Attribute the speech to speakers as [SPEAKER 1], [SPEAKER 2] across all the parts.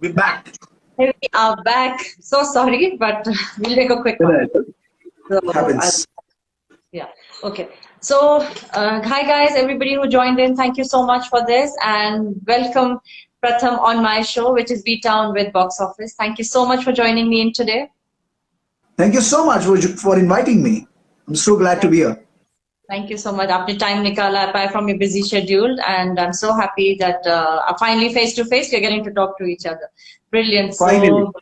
[SPEAKER 1] We're back.
[SPEAKER 2] Hey, we are back. So sorry, but we'll take a quick one. So,
[SPEAKER 1] Happens.
[SPEAKER 2] yeah. Okay. So, hi guys, everybody who joined in. Thank you so much for this, and welcome Pratham on my show, which is B-Town with Box Office. Thank you so much for joining me in today.
[SPEAKER 1] Thank you so much for inviting me. I'm so glad to be here.
[SPEAKER 2] Thank you so much. After time nikala apart from your busy schedule, and I'm so happy that finally face to face we're getting to talk to each other. Brilliant.
[SPEAKER 1] Finally.
[SPEAKER 2] So,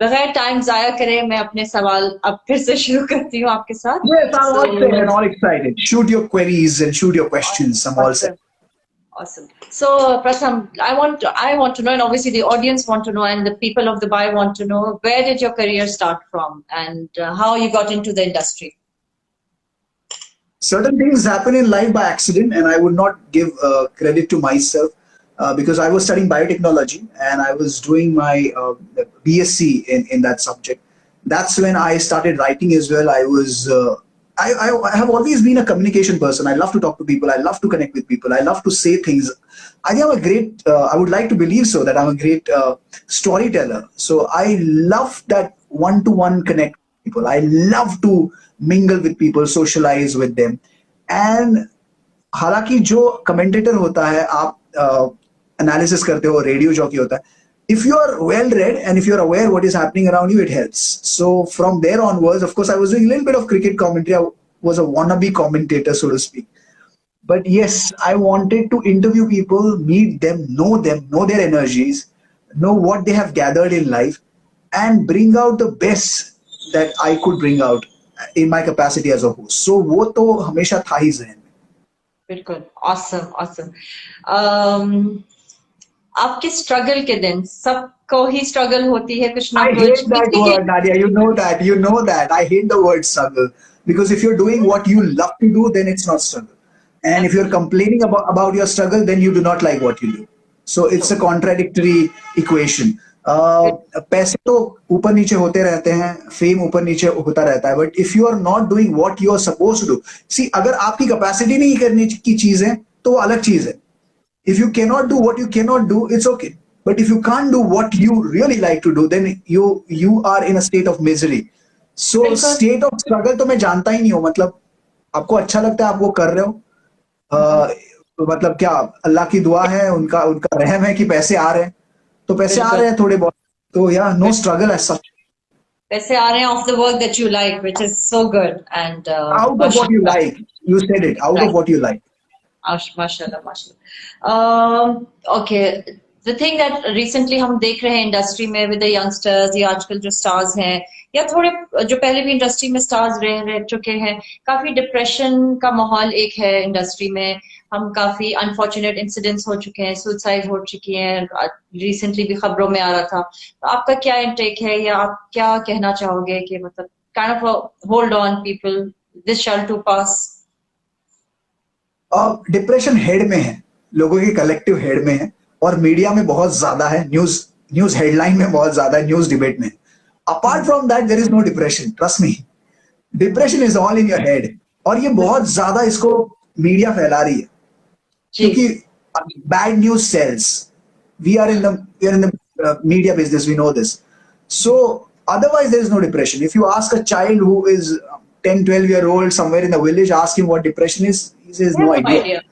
[SPEAKER 2] बगैर time जाया करे मैं अपने सवाल अब फिर से शुरू करती हूँ आपके साथ.
[SPEAKER 1] Yes, I'm all set and all excited. Shoot your queries and shoot your questions. I'm all set.
[SPEAKER 2] Awesome. So, Pratham, I want to know, and obviously the audience want to know, and the people of Dubai want to know, where did your career start from, and how you got into the industry?
[SPEAKER 1] Certain things happen in life by accident, and I would not give credit to myself because I was studying biotechnology and I was doing my BSc in that subject. That's when I started writing as well. I have always been a communication person. I love to talk to people. I love to connect with people. I love to say things. I think I'm a great, I would like to believe so, that I'm a great storyteller. So I love that one-to-one connect with people. I love to mingle with people, socialize with them. And हालांकि जो commentator होता है, आप analysis करते हो, radio jockey होता है, if you are well read and if you're aware what is happening around you, it helps. So from there onwards, of course, I was doing a little bit of cricket commentary. I was a wannabe commentator, so to speak. But yes, I wanted to interview people, meet them, know their energies, know what they have gathered in life, and bring out the best that I could bring out in my capacity as a host. So वो तो हमेशा था ही ज़हन में.
[SPEAKER 2] बिल्कुल. Awesome. आपके struggle के दिन सबको ही स्ट्रगल होती है कुछ ना कुछ.
[SPEAKER 1] I hate that word, Nadia. You know that. I hate the word struggle because if you're doing what you love to do, then it's not struggle. And if you're complaining about your struggle, then you do not like what you do. So it's a contradictory equation. पैसे तो ऊपर नीचे होते रहते हैं, fame ऊपर नीचे होता रहता है, but if you are not doing what you are supposed to do, see, अगर आपकी कैपेसिटी नहीं करने की चीज है तो वो अलग चीज है. If you cannot do what you cannot do, it's okay. But if you can't do what you really like to do, then you are in a state of misery. So state of struggle तो मैं जानता ही नहीं हूँ. मतलब आपको अच्छा लगता है, आप वो कर रहे हो. मतलब क्या अल्लाह की दुआ है, उनका रहम है कि पैसे आ रहे हैं, तो पैसे आ रहे हैं थोड़े बहुत, तो या no struggle as such.
[SPEAKER 2] पैसे आ रहे हैं of the work that you like, which is so good. And
[SPEAKER 1] out of what you like, you said it, out of what you like.
[SPEAKER 2] माशाल्लाह. Okay, the thing that recently हम देख रहे हैं industry में with the youngsters, ये आजकल जो stars हैं या थोड़े जो पहले भी इंडस्ट्री में स्टार्स रह चुके हैं, काफी डिप्रेशन का माहौल एक है इंडस्ट्री में. हम काफी अनफॉर्चुनेट इंसिडेंट्स हो चुके हैं, सुसाइड हो चुकी हैं, रिसेंटली भी खबरों में आ रहा था. तो आपका क्या इंटेक है या आप क्या कहना चाहोगे कि मतलब kind of hold on people, this shall too pass?
[SPEAKER 1] Depression head में है, लोगों के कलेक्टिव हेड में है, और मीडिया में बहुत ज्यादा है, न्यूज हेडलाइन में बहुत ज्यादा है, न्यूज डिबेट में. Apart from that there is no depression, trust me. Depression is all in your head, और ये बहुत ज्यादा इसको मीडिया फैला रही है क्योंकि bad news sells. We are in the media business, we know this. So otherwise there is no depression. If you ask a child who is 10-12-year-old somewhere in the village, ask him what depression is, he says no idea.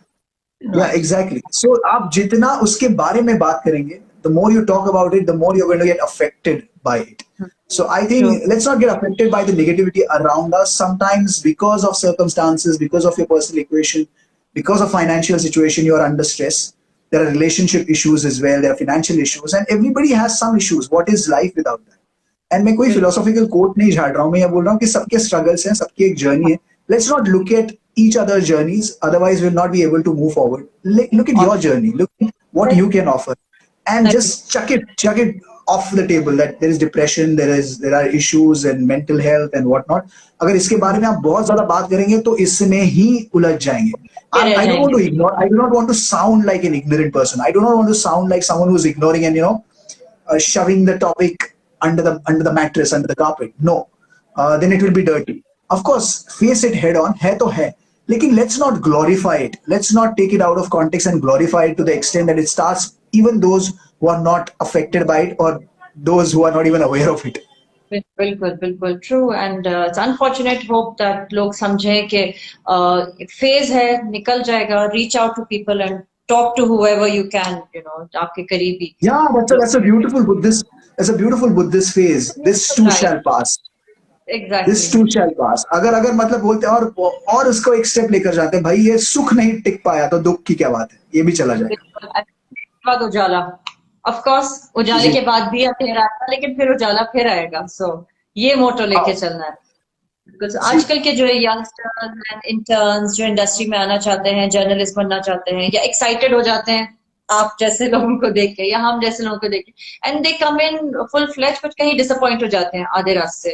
[SPEAKER 1] Yeah, exactly. So आप जितना उसके बारे में बात करेंगे, the more you talk about it, the more you're going to get affected by it. So I think let's not get affected by the negativity around us. Sometimes because of circumstances, because of your personal equation, because of financial situation, you are under stress. There are relationship issues as well. There are financial issues, and everybody has some issues. What is life without that? And मैं कोई philosophical quote नहीं झाड़ रहा हूँ, मैं ये बोल रहा हूँ कि सबके struggles हैं, सबकी एक journey है. Let's not look at each other's journeys, otherwise we'll not be able to move forward. Look at your journey, look at what you can offer, and just chuck it off the table that there is depression, there are issues and mental health and whatnot. अगर इसके बारे में आप बहुत ज्यादा बात करेंगे तो इसमें ही उलझ जाएंगे. I don't want to ignore. I do not want to sound like an ignorant person. I do not want to sound like someone who's ignoring and shoving the topic under the mattress, under the carpet. No, then it will be dirty. Of course, face it head on. है तो है. लेकिन let's not glorify it. Let's not take it out of context and glorify it to the extent that it starts even those who are not affected by it, or those who are not even aware of it.
[SPEAKER 2] बिल्कुल बिल्कुल true and it's unfortunate hope that लोग समझें कि phase है, निकल जाएगा. Reach out to people and talk to whoever you can, आपके करीबी.
[SPEAKER 1] Yeah, that's a beautiful Buddhist phrase. This too shall pass. This
[SPEAKER 2] exactly.
[SPEAKER 1] too shall pass. अगर मतलब बोलते हैं और उसको एक स्टेप लेकर जाते हैं, भाई ये सुख नहीं टिक पाया तो दुख की क्या बात है, ये भी चला जाएगा.
[SPEAKER 2] बाद उजाला, ऑफ कोर्स उजाले के बाद भी अंधेरा आएगा, लेकिन फिर उजाला फिर आएगा. सो ये मोटो लेके चलना है. Because आजकल के जो यंगस्टर्स एंड इंटर्न्स जो इंडस्ट्री में आना चाहते हैं, जर्नलिस्ट बनना चाहते हैं, या एक्साइटेड हो जाते हैं आप जैसे लोगों को देख के या हम जैसे लोगों को देख के, and they come in full fledge, but कहीं डिसअपॉइंट हो जाते हैं आधे रास्ते,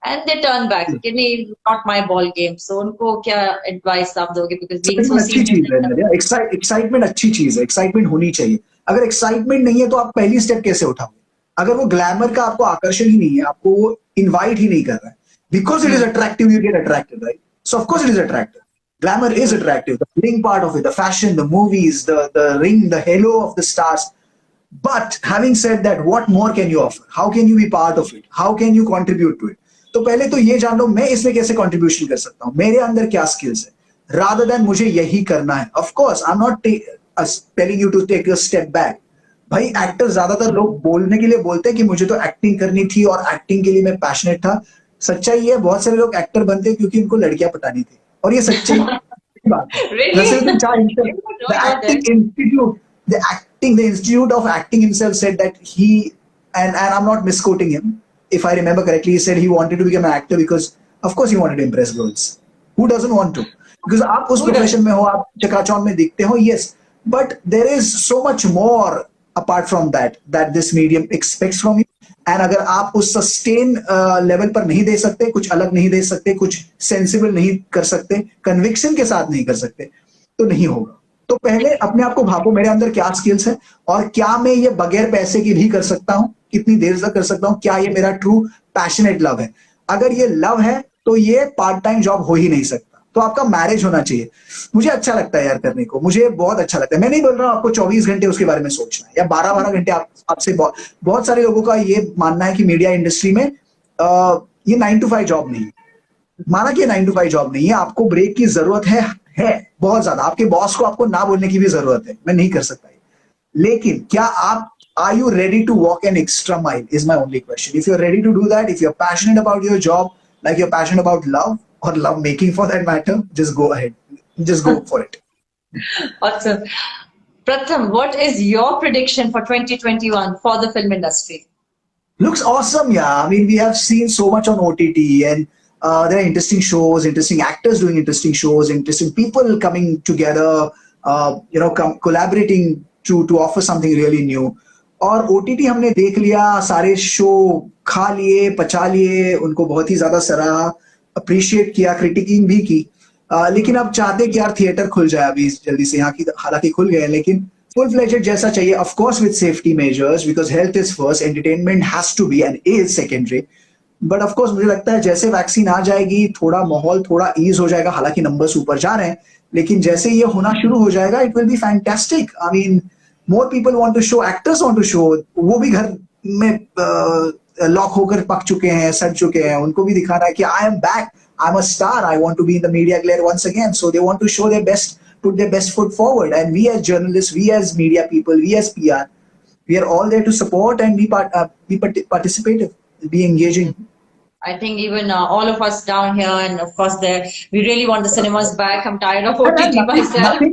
[SPEAKER 2] एंड दे टर्न बैक कि नहीं, नॉट माय बॉल गेम. सो उनको क्या एडवाइस आप दोगे? बिकॉज बीइंग सो
[SPEAKER 1] अच्छी चीज है, एक्साइटमेंट अच्छी चीज है, एक्साइटमेंट होनी चाहिए. अगर एक्साइटमेंट नहीं है तो आप पहली स्टेप कैसे उठाओगे? अगर वो ग्लैमर का आपको आकर्षण ही नहीं है, आपको वो इनवाइट ही नहीं कर रहा है, because it is attractive, you get attracted, right? So of course it is attractive. Glamour is attractive. The bling part of it, the fashion, the movies, the ring, the halo of the stars. But having said that, what more can you offer? How can you be part of it? How can you contribute to it? तो पहले तो ये जान लो मैं इसमें कैसे contribution कर सकता हूँ, मेरे अंदर क्या स्किल्स है, rather than मुझे यही करना है. Of course, I'm not telling you to take a step back. भाई एक्टर ज्यादातर लोग बोलने के लिए बोलते हैं कि मुझे तो एक्टिंग करनी थी और एक्टिंग के लिए मैं पैशनेट था. सच्चाई है, बहुत सारे लोग एक्टर बनते हैं क्योंकि उनको लड़कियां पटानी थी, और ये सच्ची बात है. The Institute of Acting himself said that he, and I'm not misquoting him, if I remember correctly, he said he wanted to become an actor because of course he wanted to impress girls. Who doesn't want to? Because आप उस profession में हो, आप चकाचौंध में दिखते हो, yes, but there is so much more apart from that this medium expects from you. And अगर आप उस सस्टेन लेवल पर नहीं दे सकते, कुछ अलग नहीं दे सकते, कुछ सेंसिबल नहीं कर सकते, कन्विक्शन के साथ नहीं कर सकते, तो नहीं होगा. तो पहले अपने आप को भापो, मेरे अंदर क्या स्किल्स है और क्या मैं ये बगैर पैसे की भी कर सकता हूँ, कितनी देर तक कर सकता हूँ, क्या ये मेरा ट्रू पैशनेट लव है. अगर ये लव है तो ये पार्ट टाइम जॉब हो ही नहीं सकता. तो आपका मैरिज होना चाहिए. मुझे अच्छा लगता है यार करने को, मुझे बहुत अच्छा लगता है. मैं नहीं बोल रहा हूँ आपको 24 घंटे उसके बारे में सोचना है या 12-12 घंटे. आपसे बहुत सारे लोगों का ये मानना है कि मीडिया इंडस्ट्री में ये 9 to 5 जॉब नहीं है. माना कि 9 to 5 जॉब नहीं है, आपको ब्रेक की जरूरत है बहुत ज्यादा. आपके बॉस को आपको ना बोलने की भी जरूरत है, मैं नहीं कर सकता. लेकिन क्या आप are you ready to walk an extra mile is my only question. If you're ready to do that, if you're passionate about your job, like you're passionate about love or love making for that matter, just go ahead, just go for it.
[SPEAKER 2] Awesome. Pratham, what is your prediction for 2021 for the film industry?
[SPEAKER 1] Looks awesome, yeah. I mean, we have seen so much on OTT, and there are interesting shows, interesting actors doing interesting shows, interesting people coming together, collaborating to offer something really new. और OTT हमने देख लिया, सारे show खा लिए, पचा लिए, उनको बहुत ही ज्यादा सराहा, अप्रिशिएट किया, क्रिटिकिंग भी की. लेकिन अब चाहते हैं कि यार थिएटर खुल जाए अभी जल्दी से. यहाँ की हालांकि खुल गए, लेकिन फुल फ्लेजेड जैसा चाहिए, of course with safety measures, because health is first, entertainment has to be and is secondary. But of course मुझे लगता है जैसे वैक्सीन आ जाएगी, थोड़ा माहौल थोड़ा ईज हो जाएगा. हालांकि नंबर्स ऊपर जा रहे हैं, लेकिन जैसे ये होना शुरू हो जाएगा, it will be fantastic. I mean, more people want to show, actors want to show. वो भी घर में लॉक होकर पक चुके हैं, सड़ चुके हैं, उनको भी दिखाना है कि I am back, I am a star, I want to be in the media glare once again. So they want to show their best, put their best foot forward, and we as journalists, we as media people, we as PR, we are all there to support and be participative, be engaging.
[SPEAKER 2] I think even all of us down here, and of course there, we really want the cinemas back. I'm tired of OTT myself.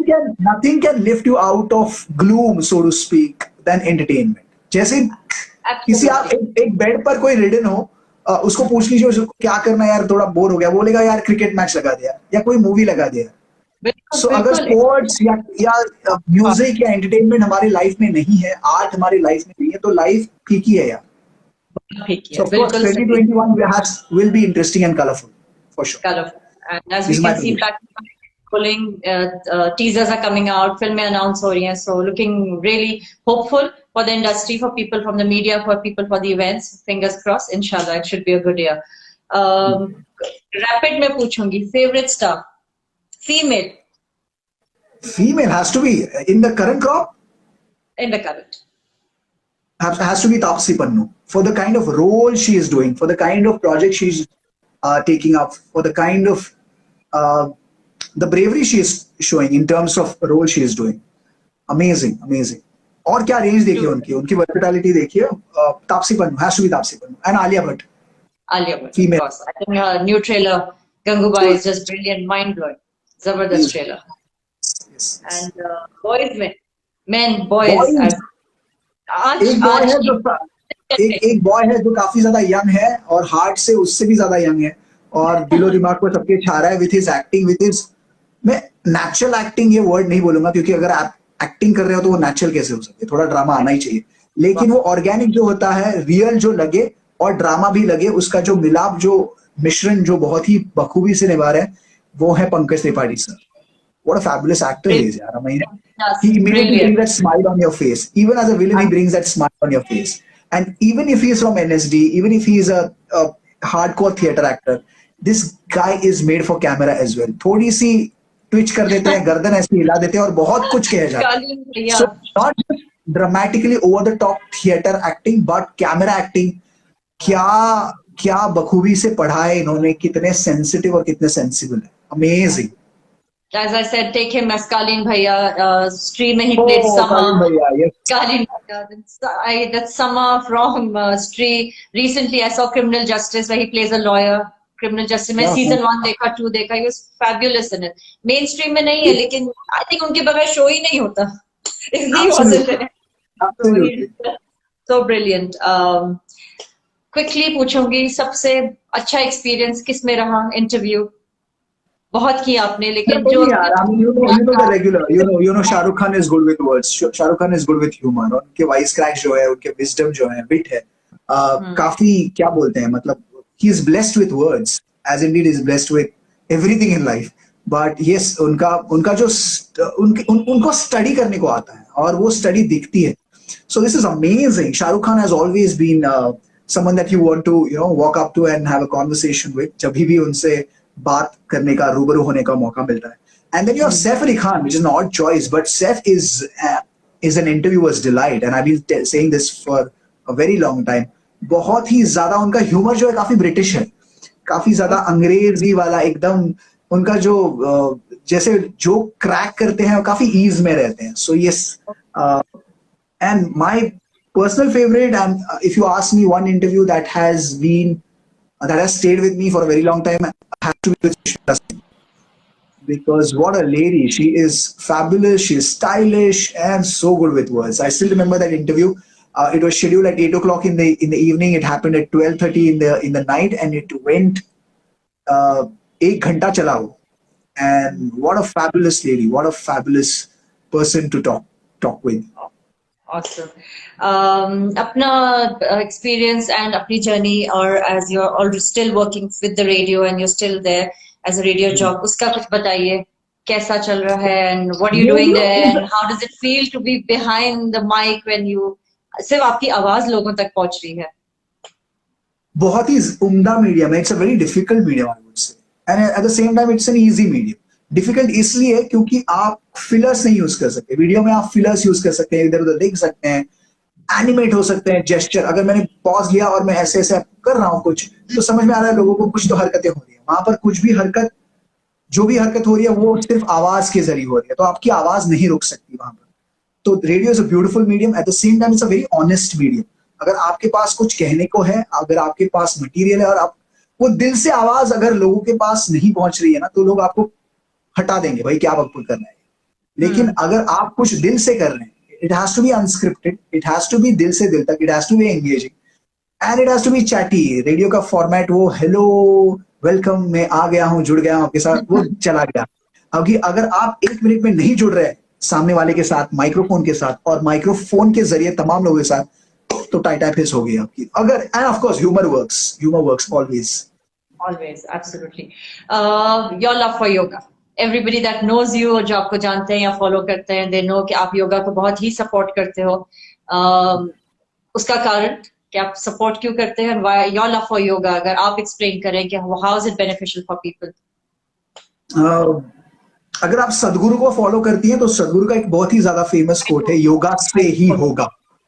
[SPEAKER 1] Nothing can lift you out of gloom, so to speak, than entertainment. जैसे किसी आप एक bed पर कोई ridden हो, उसको पूछ लीजिए उसको क्या करना है यार, थोड़ा बोर हो गया, बोलेगा यार क्रिकेट मैच लगा दिया या कोई मूवी लगा दिया. So, अगर स्पोर्ट्स या म्यूजिक या एंटरटेनमेंट हमारी लाइफ में नहीं है, आर्ट हमारी लाइफ में नहीं है, तो लाइफ ठीक ही है यार. So of course 2021 will be interesting and colorful for sure.
[SPEAKER 2] Colorful. And as we can see, pulling teasers are coming out, films announce हो रही हैं, so looking really hopeful for the industry, for people from the media, for people for the events. Fingers crossed, inshallah, it should be a good year. Rapid में पूछूंगी, favorite star, female.
[SPEAKER 1] Female has to be in the current crop.
[SPEAKER 2] In the current.
[SPEAKER 1] has to be Taapsee Pannu for the kind of role she is doing, for the kind of project she's taking up, for the kind of the bravery she is showing in terms of role she is doing. Amazing, amazing. और क्या range देखिए उनकी versatility देखिए. Taapsee Pannu has to be Taapsee Pannu and Alia Bhatt.
[SPEAKER 2] Alia Bhatt,
[SPEAKER 1] Female.
[SPEAKER 2] of course. I think her new trailer, Gangubai, is just brilliant, mind-blowing. Zabardast trailer.
[SPEAKER 1] Yes.
[SPEAKER 2] And boys में, boys.
[SPEAKER 1] Boys. एक boy है जो काफी ज्यादा young है और heart से उससे भी ज्यादा यंग है और दिलो दिमाग को सबके छा रहा है with his acting, with his, मैं नेचुरल एक्टिंग ये वर्ड नहीं बोलूंगा क्योंकि अगर आप एक्टिंग कर रहे हो तो वो नेचुरल कैसे हो सकती है, थोड़ा ड्रामा आना ही चाहिए, लेकिन वो ऑर्गेनिक जो होता है, रियल जो लगे और ड्रामा भी लगे, उसका जो मिलाप, जो मिश्रण जो बहुत ही बखूबी से निभा रहे हैं, वो है Pankaj Tripathi sir. What a fabulous actor he is, yaar. I mean, he immediately brings that smile on your face. Even as a villain, he brings that smile on your face. And even if he is from NSD, even if he is a hardcore theater actor, this guy is made for camera as well. थोड़ी सी Twitch कर देते हैं, गर्दन ऐसे हिला देते हैं और बहुत कुछ कह जाते हैं. So not just dramatically over the top theater acting, but camera acting. क्या बखूबी से पढ़ा है इन्होंने, कितने sensitive और कितने sensible है. Amazing.
[SPEAKER 2] As I said, take him as Kalin Bhaiya. Stree mein he played Sama.
[SPEAKER 1] Kalin Bhaiya, yes.
[SPEAKER 2] Kalin Bhaiya. That's Sama from Stree. Recently, I saw Criminal Justice where he plays a lawyer. Criminal Justice. मैं season 1 देखा, 2 देखा. He was fabulous in it. Mainstream में नहीं है, लेकिन I think उनके बगैर show ही नहीं होता. If he wasn't in it.
[SPEAKER 1] Absolutely.
[SPEAKER 2] So brilliant. Quickly पूछूंगी, सबसे अच्छा experience किस में रहा interview? बहुत किया आपने, लेकिन जो
[SPEAKER 1] you know the regular, you know Shahrukh Khan is good with words, Shahrukh Khan is good with humor, और उनके wise crack जो है, उनके wisdom जो है, wit है, काफी क्या बोलते हैं, मतलब he is blessed with words, as indeed he is blessed with everything in life, but yes, उनका जो उनको study करने को आता है और वो study दिखती है. So this is amazing. Shahrukh Khan has always been someone that you want to walk up to and have a conversation with. जब भी उनसे बात करने का, रूबरू होने का मौका मिलता है. And then you have Saif Ali Khan, which is an odd choice, but Saif is an interviewer's delight, and I've been saying this for a very long time. बहुत ही ज्यादा उनका ह्यूमर जो है काफी ब्रिटिश है, काफी ज्यादा अंग्रेजी वाला, एकदम उनका जो जैसे जो क्रैक करते हैं वो काफी ईज में रहते हैं. So yes, and my personal favorite, and if you ask me one interview that has stayed with me for a very long time, has to be with Shweta Singh. Because what a lady, she is fabulous, she is stylish and so good with words. I still remember that interview. It was scheduled at 8 o'clock in the evening. It happened at 12:30 in the night, and it went 1 घंटा चला वो. And what a fabulous lady, what a fabulous person to talk with.
[SPEAKER 2] Awesome. अपना experience and अपनी journey, or as you're already still working with the radio and you're still there as a radio job, उसका कुछ बताइए, कैसा चल रहा है, and what are you doing there, and how does it feel to be behind the mic when you सिर्फ आपकी आवाज लोगों तक पहुंच रही है?
[SPEAKER 1] बहुत ही उम्दा मीडियम है. It's a very difficult medium, I would say, and at the same time it's an easy medium. Difficult इसलिए क्योंकि आप फिलर्स नहीं यूज कर सकते. वीडियो में आप फिलर्स यूज कर सकते हैं, इधर उधर देख सकते हैं, एनिमेट हो सकते हैं, जेस्चर. अगर मैंने पॉज लिया और मैं ऐसे ऐसे कर रहा हूँ कुछ, तो समझ में आ रहा है लोगों को कुछ तो हरकतें हो रही है. वहां पर कुछ भी हरकत, जो भी हरकत हो रही है वो सिर्फ आवाज के जरिए हो रही है, तो आपकी आवाज नहीं रुक सकती वहां पर. तो radio is a beautiful medium. At the same time it's a very honest medium. अगर आपके पास कुछ कहने को है, अगर आपके पास मटेरियल है और आप वो दिल से आवाज अगर लोगों के पास नहीं पहुंच रही है ना, तो लोग आपको हटा देंगे, भाई क्या बकबक करना है. लेकिन अगर आप कुछ दिल से कर रहे हैं, it has to be unscripted, it has to be दिल से दिल तक, it has to be engaging, and it has to be chatty. Radio का फॉर्मेट वो हेलो वेलकम, मैं आ गया हूँ, जुड़ गया हूँ आपके साथ, वो चला गया. अभी अगर आप 1 मिनट में नहीं जुड़ रहे सामने वाले के साथ, माइक्रोफोन के साथ, और माइक्रोफोन के जरिए तमाम लोगों के साथ, तो टाइटाइपिस हो गई आपकी. अगर, end of course humour works
[SPEAKER 2] always, absolutely. Your love for yoga. Everybody that knows you, और जो आपको जानते हैं या फॉलो करते हैं, they know कि आप योगा को बहुत ही सपोर्ट करते हो. उसका कारण कि आप सपोर्ट क्यों करते हैं? Why your love for yoga? अगर आप एक्सप्लेन करें कि how is it beneficial for people?
[SPEAKER 1] अगर आप सदगुरु को फॉलो करती हैं तो सदगुरु का एक बहुत ही ज्यादा फेमस कोट है, योगा से ही होगा.